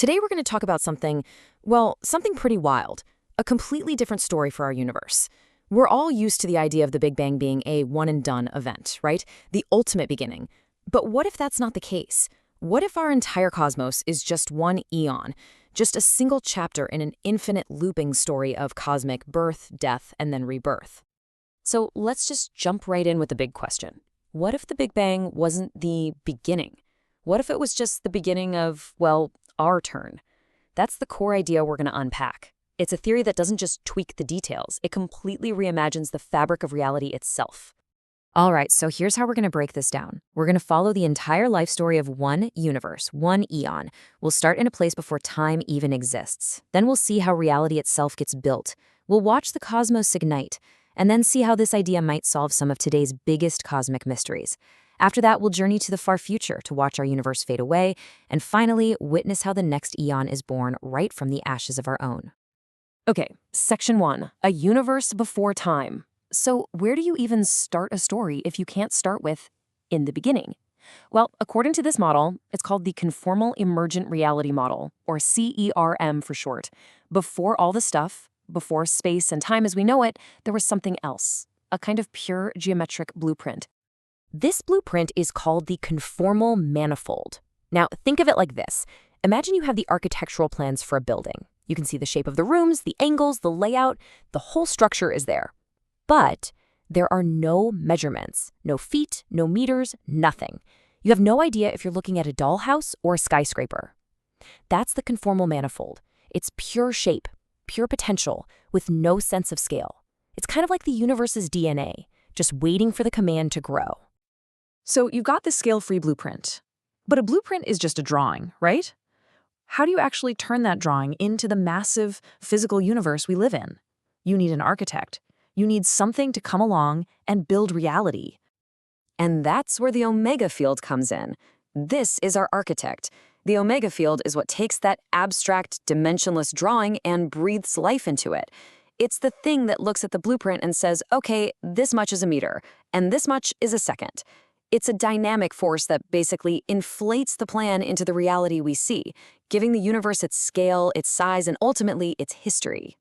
Today we're going to talk about something, well, something pretty wild, a completely different story for our universe. We're all used to the idea of the Big Bang being a one-and-done event, right? The ultimate beginning. But what if that's not the case? What if our entire cosmos is just one eon, just a single chapter in an infinite looping story of cosmic birth, death, and then rebirth? So let's just jump right in with the big question. What if the Big Bang wasn't the beginning? What if it was just the beginning of, well, our turn? That's the core idea we're going to unpack. It's a theory that doesn't just tweak the details, it completely reimagines the fabric of reality itself. All right, so here's how we're going to break this down. We're going to follow the entire life story of one universe, one eon. We'll start in a place before time even exists. Then we'll see how reality itself gets built. We'll watch the cosmos ignite, and then see how this idea might solve some of today's biggest cosmic mysteries. After that, we'll journey to the far future to watch our universe fade away, and finally, witness how the next eon is born right from the ashes of our own. Okay, Section 1, a universe before time. So where do you even start a story if you can't start with in the beginning? Well, according to this model, it's called the Conformal Emergent Reality Model, or CERM for short. Before all the stuff, before space and time as we know it, there was something else, a kind of pure geometric blueprint. This blueprint is called the conformal manifold. Now, think of it like this. Imagine you have the architectural plans for a building. You can see the shape of the rooms, the angles, the layout, the whole structure is there. But there are no measurements, no feet, no meters, nothing. You have no idea if you're looking at a dollhouse or a skyscraper. That's the conformal manifold. It's pure shape, pure potential, with no sense of scale. It's kind of like the universe's DNA, just waiting for the command to grow. So you've got this scale-free blueprint. But a blueprint is just a drawing, right? How do you actually turn that drawing into the massive physical universe we live in? You need an architect. You need something to come along and build reality. And that's where the omega field comes in. This is our architect. The omega field is what takes that abstract, dimensionless drawing and breathes life into it. It's the thing that looks at the blueprint and says, okay, this much is a meter, and this much is a second. It's a dynamic force that basically inflates the plan into the reality we see, giving the universe its scale, its size, and ultimately its history.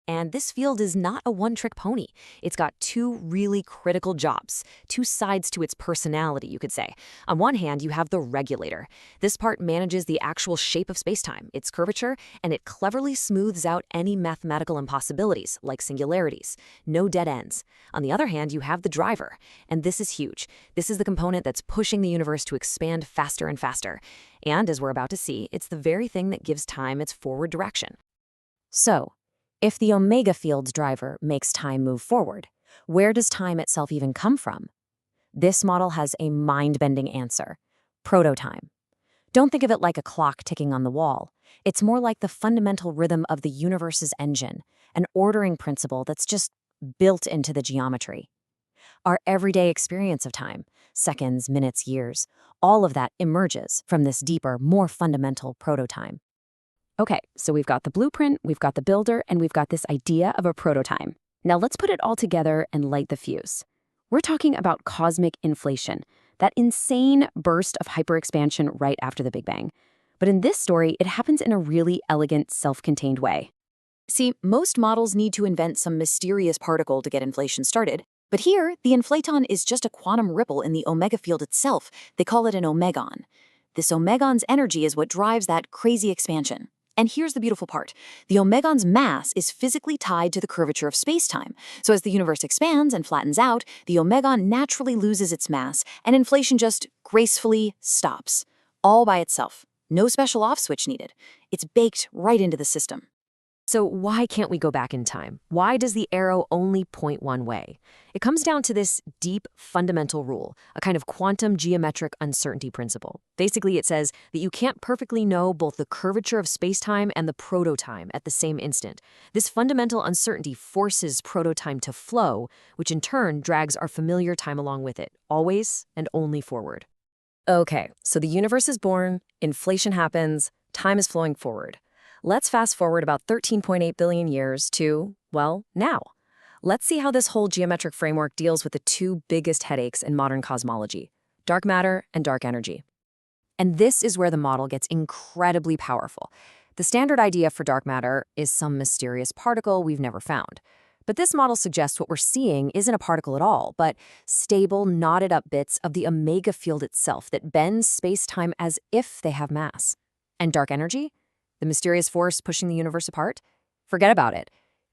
And this field is not a one-trick pony. It's got two really critical jobs, two sides to its personality, you could say. On one hand, you have the regulator. This part manages the actual shape of spacetime, its curvature, and it cleverly smooths out any mathematical impossibilities, like singularities. No dead ends. On the other hand, you have the driver, and this is huge. This is the component that's pushing the universe to expand faster and faster. And as we're about to see, it's the very thing that gives time its forward direction. So, if the omega field's driver makes time move forward, where does time itself even come from? This model has a mind-bending answer: prototime. Don't think of it like a clock ticking on the wall. It's more like the fundamental rhythm of the universe's engine, an ordering principle that's just built into the geometry. Our everyday experience of time, seconds, minutes, years, all of that emerges from this deeper, more fundamental prototime. Okay, so we've got the blueprint, we've got the builder, and we've got this idea of a prototime. Now let's put it all together and light the fuse. We're talking about cosmic inflation, that insane burst of hyperexpansion right after the Big Bang. But in this story, it happens in a really elegant, self-contained way. See, most models need to invent some mysterious particle to get inflation started, but here, the inflaton is just a quantum ripple in the omega field itself. They call it an omegon. This omegon's energy is what drives that crazy expansion. And here's the beautiful part. The omegon's mass is physically tied to the curvature of spacetime. So as the universe expands and flattens out, the omegon naturally loses its mass, and inflation just gracefully stops, all by itself. No special off switch needed. It's baked right into the system. So why can't we go back in time? Why does the arrow only point one way? It comes down to this deep, fundamental rule, a kind of quantum geometric uncertainty principle. Basically, it says that you can't perfectly know both the curvature of spacetime and the prototime at the same instant. This fundamental uncertainty forces prototime to flow, which in turn drags our familiar time along with it, always and only forward. Okay, so the universe is born, inflation happens, time is flowing forward. Let's fast forward about 13.8 billion years to, well, now. Let's see how this whole geometric framework deals with the two biggest headaches in modern cosmology: dark matter and dark energy. And this is where the model gets incredibly powerful. The standard idea for dark matter is some mysterious particle we've never found. But this model suggests what we're seeing isn't a particle at all, but stable, knotted up bits of the omega field itself that bends space-time as if they have mass. And dark energy? The mysterious force pushing the universe apart? Forget about it.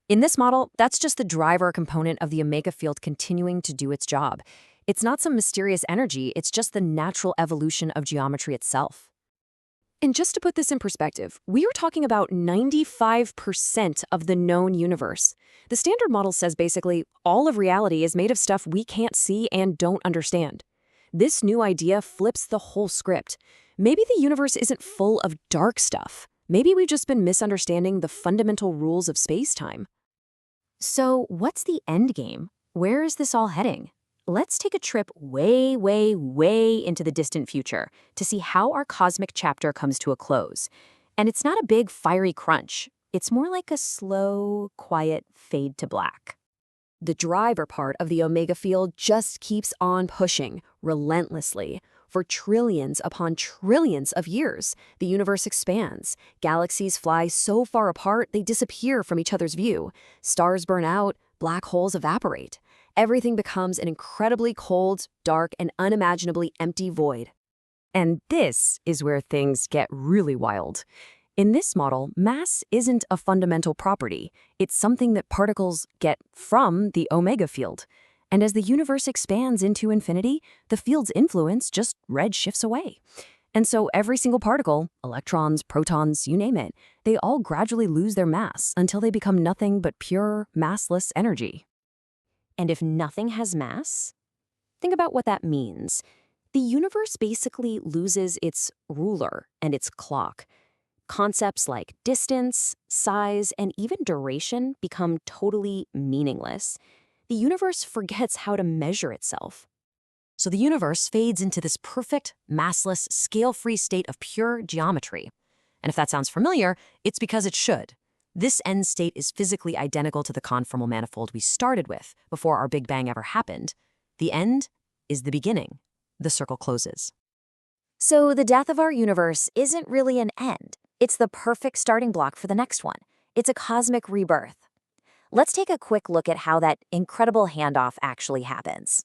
In this model, that's just the driver component of the omega field continuing to do its job. It's not some mysterious energy, it's just the natural evolution of geometry itself. And just to put this in perspective, we are talking about 95% of the known universe. The standard model says basically all of reality is made of stuff we can't see and don't understand. This new idea flips the whole script. Maybe the universe isn't full of dark stuff. Maybe we've just been misunderstanding the fundamental rules of space-time. So what's the end game? Where is this all heading? Let's take a trip way, way, way into the distant future to see how our cosmic chapter comes to a close. And it's not a big, fiery crunch. It's more like a slow, quiet fade to black. The driver part of the omega field just keeps on pushing, relentlessly. For trillions upon trillions of years, the universe expands. Galaxies fly so far apart they disappear from each other's view. Stars burn out, black holes evaporate. Everything becomes an incredibly cold, dark, and unimaginably empty void. And this is where things get really wild. In this model, mass isn't a fundamental property. It's something that particles get from the omega field. And as the universe expands into infinity, the field's influence just redshifts away. And so every single particle, electrons, protons, you name it, they all gradually lose their mass until they become nothing but pure, massless energy. And if nothing has mass, think about what that means. The universe basically loses its ruler and its clock. Concepts like distance, size, and even duration become totally meaningless. The universe forgets how to measure itself. So the universe fades into this perfect, massless, scale-free state of pure geometry. And if that sounds familiar, it's because it should. This end state is physically identical to the conformal manifold we started with before our Big Bang ever happened. The end is the beginning. The circle closes. So the death of our universe isn't really an end. It's the perfect starting block for the next one. It's a cosmic rebirth. Let's take a quick look at how that incredible handoff actually happens.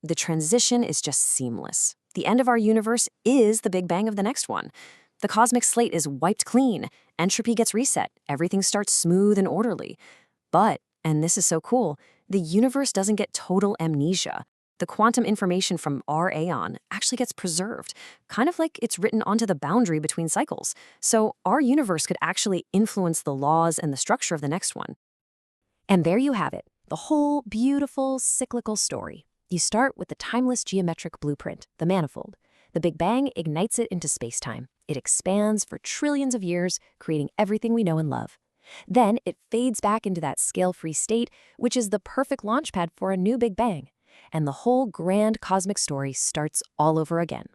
The transition is just seamless. The end of our universe is the Big Bang of the next one. The cosmic slate is wiped clean. Entropy gets reset. Everything starts smooth and orderly. But, and this is so cool, the universe doesn't get total amnesia. The quantum information from our Aeon actually gets preserved, kind of like it's written onto the boundary between cycles. So our universe could actually influence the laws and the structure of the next one. And there you have it, the whole beautiful cyclical story. You start with the timeless geometric blueprint, the manifold. The Big Bang ignites it into space-time. It expands for trillions of years, creating everything we know and love. Then it fades back into that scale-free state, which is the perfect launchpad for a new Big Bang. And the whole grand cosmic story starts all over again.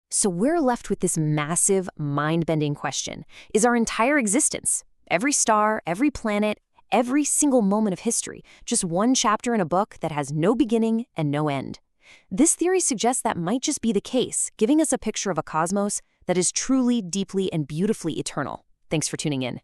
So we're left with this massive, mind-bending question. Is our entire existence, every star, every planet, every single moment of history, just one chapter in a book that has no beginning and no end? This theory suggests that might just be the case, giving us a picture of a cosmos that is truly, deeply, and beautifully eternal. Thanks for tuning in.